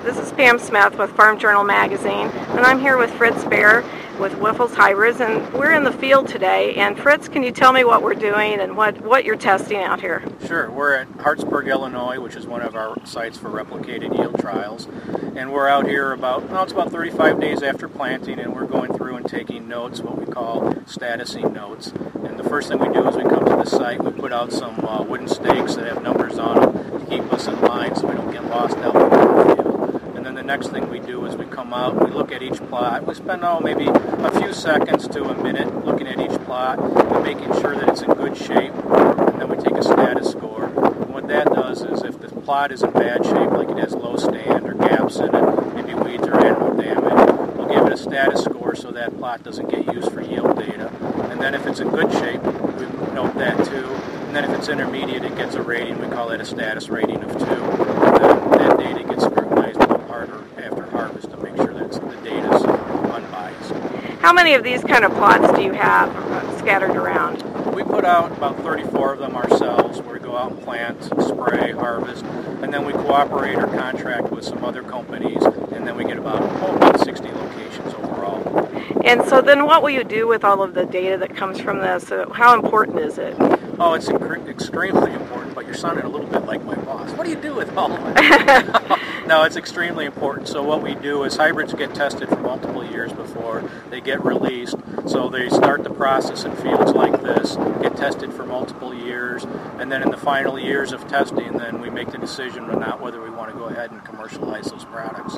This is Pam Smith with Farm Journal Magazine, and I'm here with Fritz Baer with Wyffels Hybrids, and we're in the field today. And Fritz, can you tell me what we're doing and what you're testing out here? Sure. We're at Hartsburg, Illinois, which is one of our sites for replicated yield trials. And we're out here it's about 35 days after planting, and we're going through and taking notes, what we call statusing notes. And the first thing we do is we come to the site, we put out some wooden stakes that have numbers on them to keep us in line so we don't get lost out in the field. And then the next thing we do is we come out, we look at each plot. We spend maybe a few seconds to a minute looking at each plot and making sure that it's in good shape. And then we take a status score. And what that does is if the plot is in bad shape, like it has low stand or gaps in it, maybe weeds or animal damage, we'll give it a status score so that plot doesn't get used for yield data. And then if it's in good shape, we note that too. And then if it's intermediate, it gets a rating. We call that a status rating of 2. And then that data gets scrutinized a little harder after harvest to make sure that the data is unbiased. How many of these kind of plots do you have scattered around? We put out about 34 of them ourselves, where we go out and plant, spray, harvest, and then we cooperate or contract with some other companies, and then we get about 60 locations overall. And so then what will you do with all of the data that comes from this? How important is it? Oh, it's extremely important, but you're sounding a little bit like my boss. What do you do with all of it? No, it's extremely important. So what we do is hybrids get tested for multiple years before they get released. So they start the process in fields like this, get tested for multiple years, and then in the final years of testing, then we make the decision or not whether we want to go ahead and commercialize those products.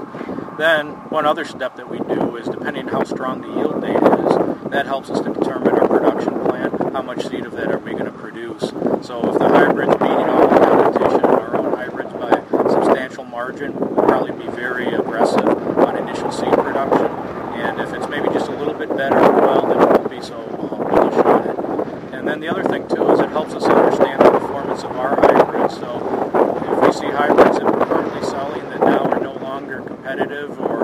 Then one other step that we do is, depending on how strong the yield data is, that helps us to determine our production plan. How much seed of that are we going to produce? So if the hybrid's beating all the competition, our own hybrids by a substantial margin, we'll probably be very aggressive on initial seed production. And if it's maybe just a little bit better, well, then we won't be so bullish on it. And then the other thing too is it helps us understand the performance of our hybrids. So if we see hybrids that we're currently selling that now are no longer competitive or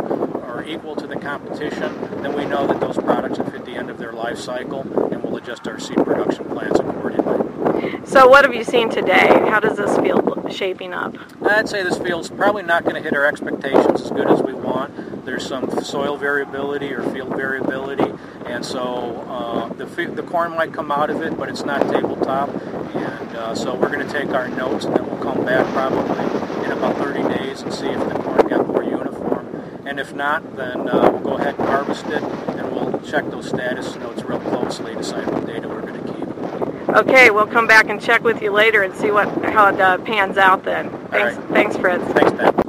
equal to the competition, then we know that those products have hit the end of their life cycle, and we'll adjust our seed production plans accordingly. So what have you seen today? How does this field shaping up? I'd say this field's probably not going to hit our expectations as good as we want. There's some soil variability or field variability, and so the corn might come out of it, but it's not tabletop. And so we're going to take our notes, and then we'll come back probably in about 30 days and see if the corn got more uniform. And if not, then we'll go ahead and harvest it, and we'll check those status notes real closely, decide what data we're going to keep. Okay, we'll come back and check with you later and see how it pans out then. Thanks, All right. Thanks, Fritz. Thanks, Pat.